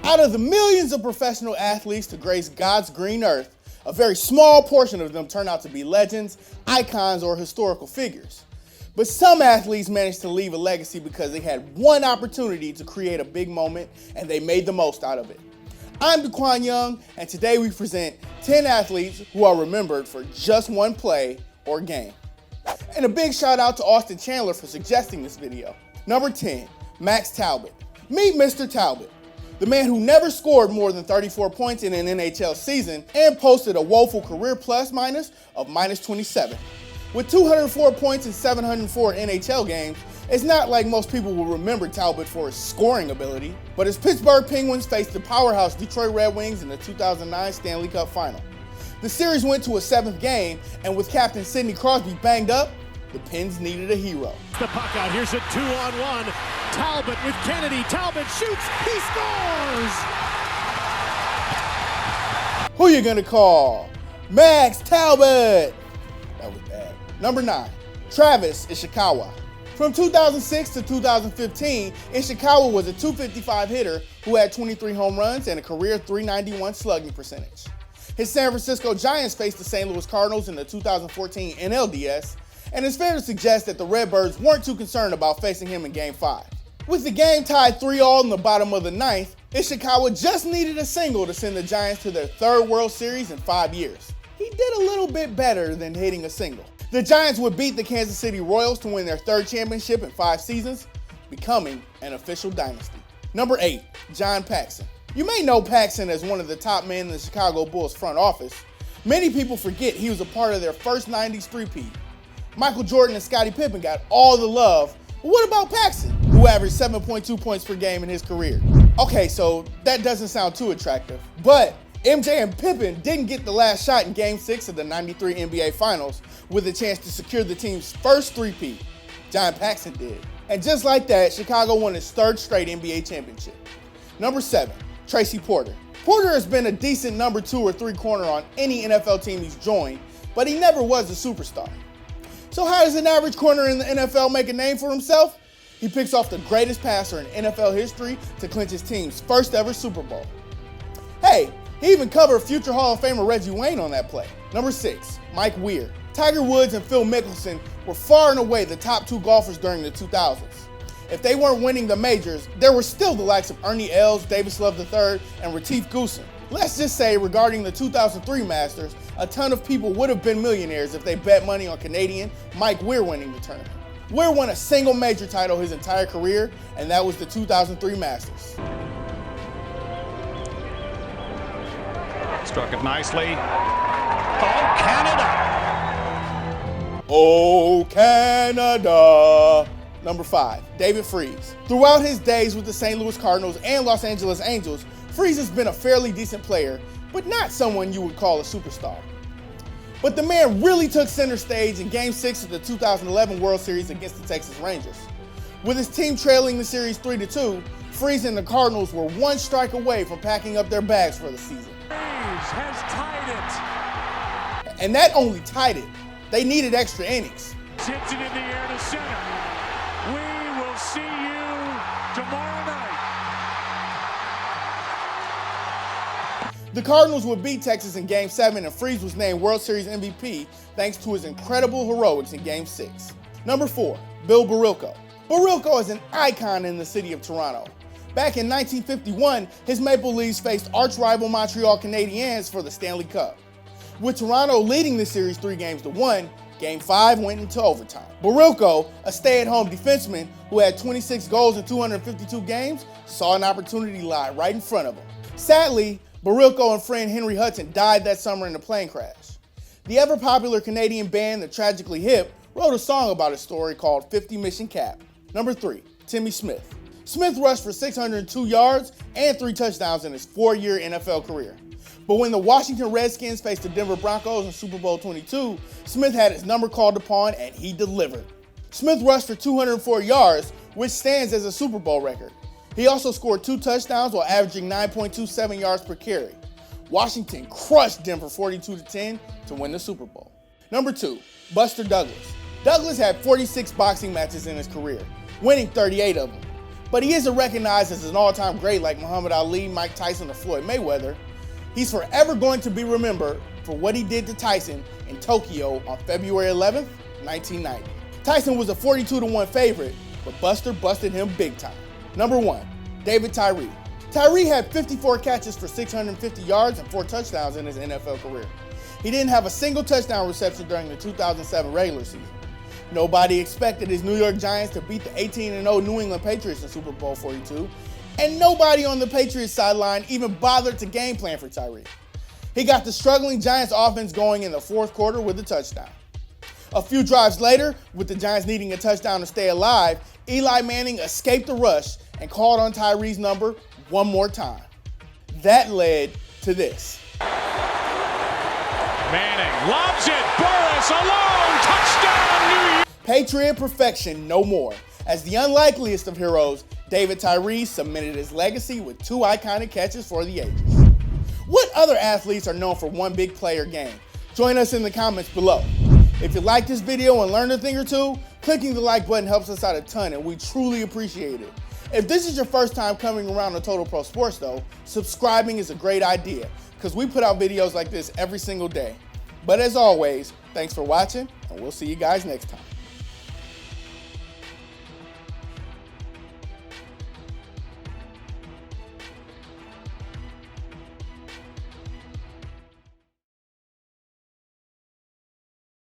Out of the millions of professional athletes to grace God's green earth, a very small portion of them turn out to be legends, icons, or historical figures. But some athletes managed to leave a legacy because they had one opportunity to create a big moment and they made the most out of it. I'm DeQWan Young, and today we present 10 athletes who are remembered for just one play or game. And a big shout out to Austin Chandler for suggesting this video. Number 10, Max Talbot. Meet Mr. Talbot, the man who never scored more than 34 points in an NHL season and posted a woeful career plus-minus of -27. With 204 points in 704 NHL games, it's not like most people will remember Talbot for his scoring ability, but his Pittsburgh Penguins faced the powerhouse Detroit Red Wings in the 2009 Stanley Cup Final. The series went to a 7th game, and with captain Sidney Crosby banged up, the Pens needed a hero. The puck out, here's a 2-on-1. Talbot with Kennedy, Talbot shoots, he scores! Who you gonna call? Max Talbot! That was bad. Number 9, Travis Ishikawa. From 2006 to 2015, Ishikawa was a .255 hitter who had 23 home runs and a career .391 slugging percentage. His San Francisco Giants faced the St. Louis Cardinals in the 2014 NLDS, and it's fair to suggest that the Redbirds weren't too concerned about facing him in Game 5. With the game tied 3-3 in the bottom of the 9th, Ishikawa just needed a single to send the Giants to their 3rd World Series in 5 years. He did a little bit better than hitting a single. The Giants would beat the Kansas City Royals to win their 3rd championship in 5 seasons, becoming an official dynasty. Number 8, John Paxson. You may know Paxson as one of the top men in the Chicago Bulls front office. Many people forget he was a part of their first 90s three-peat. Michael Jordan and Scottie Pippen got all the love, but what about Paxson, who averaged 7.2 points per game in his career? Okay, so that doesn't sound too attractive, but MJ and Pippen didn't get the last shot in Game 6 of the '93 NBA Finals with a chance to secure the team's first three-peat. John Paxson did. And just like that, Chicago won its 3rd straight NBA championship. Number 7, Tracy Porter. Porter has been a decent number 2 or 3 corner on any NFL team he's joined, but he never was a superstar. So how does an average corner in the NFL make a name for himself? He picks off the greatest passer in NFL history to clinch his team's first ever Super Bowl. Hey, he even covered future Hall of Famer Reggie Wayne on that play. Number 6, Mike Weir. Tiger Woods and Phil Mickelson were far and away the top 2 golfers during the 2000s. If they weren't winning the majors, there were still the likes of Ernie Els, Davis Love III, and Retief Goosen. Let's just say regarding the 2003 Masters, a ton of people would have been millionaires if they bet money on Canadian Mike Weir winning the tournament. Weir won a single major title his entire career, and that was the 2003 Masters. Struck it nicely. Oh, Canada! Oh, Canada! Number 5, David Freese. Throughout his days with the St. Louis Cardinals and Los Angeles Angels, Freese has been a fairly decent player, but not someone you would call a superstar. But the man really took center stage in Game 6 of the 2011 World Series against the Texas Rangers. With his team trailing the series 3-2, Freese and the Cardinals were 1 strike away from packing up their bags for the season. Freese has tied it. And that only tied it. They needed extra innings. Hits it in the air to center. We will see you tomorrow night. The Cardinals would beat Texas in Game 7, and Freese was named World Series MVP thanks to his incredible heroics in Game 6. Number 4, Bill Barilko. Barilko is an icon in the city of Toronto. Back in 1951, his Maple Leafs faced arch-rival Montreal Canadiens for the Stanley Cup. With Toronto leading the series 3-1, Game 5 went into overtime. Barilko, a stay-at-home defenseman who had 26 goals in 252 games, saw an opportunity lie right in front of him. Sadly, Barilko and friend Henry Hudson died that summer in a plane crash. The ever-popular Canadian band, The Tragically Hip, wrote a song about his story called 50 Mission Cap. Number 3, Timmy Smith. Smith rushed for 602 yards and 3 touchdowns in his 4-year NFL career. But when the Washington Redskins faced the Denver Broncos in Super Bowl 22, Smith had his number called upon and he delivered. Smith rushed for 204 yards, which stands as a Super Bowl record. He also scored 2 touchdowns while averaging 9.27 yards per carry. Washington crushed Denver 42-10 to win the Super Bowl. Number 2, Buster Douglas. Douglas had 46 boxing matches in his career, winning 38 of them. But he isn't recognized as an all-time great like Muhammad Ali, Mike Tyson, or Floyd Mayweather. He's forever going to be remembered for what he did to Tyson in Tokyo on February 11th, 1990. Tyson was a 42-1 favorite, but Buster busted him big time. Number 1, David Tyree. Tyree had 54 catches for 650 yards and 4 touchdowns in his NFL career. He didn't have a single touchdown reception during the 2007 regular season. Nobody expected his New York Giants to beat the 18-0 New England Patriots in Super Bowl 42, and nobody on the Patriots sideline even bothered to game plan for Tyree. He got the struggling Giants offense going in the fourth quarter with a touchdown. A few drives later, with the Giants needing a touchdown to stay alive, Eli Manning escaped the rush and called on Tyree's number one more time. That led to this. Manning lobs it. Burris alone. Touchdown, New York. Patriot perfection no more. As the unlikeliest of heroes, David Tyree cemented his legacy with 2 iconic catches for the ages. What other athletes are known for one big player game? Join us in the comments below. If you like this video and learned a thing or two, clicking the like button helps us out a ton and we truly appreciate it. If this is your first time coming around to Total Pro Sports though, subscribing is a great idea because we put out videos like this every single day. But as always, thanks for watching and we'll see you guys next time.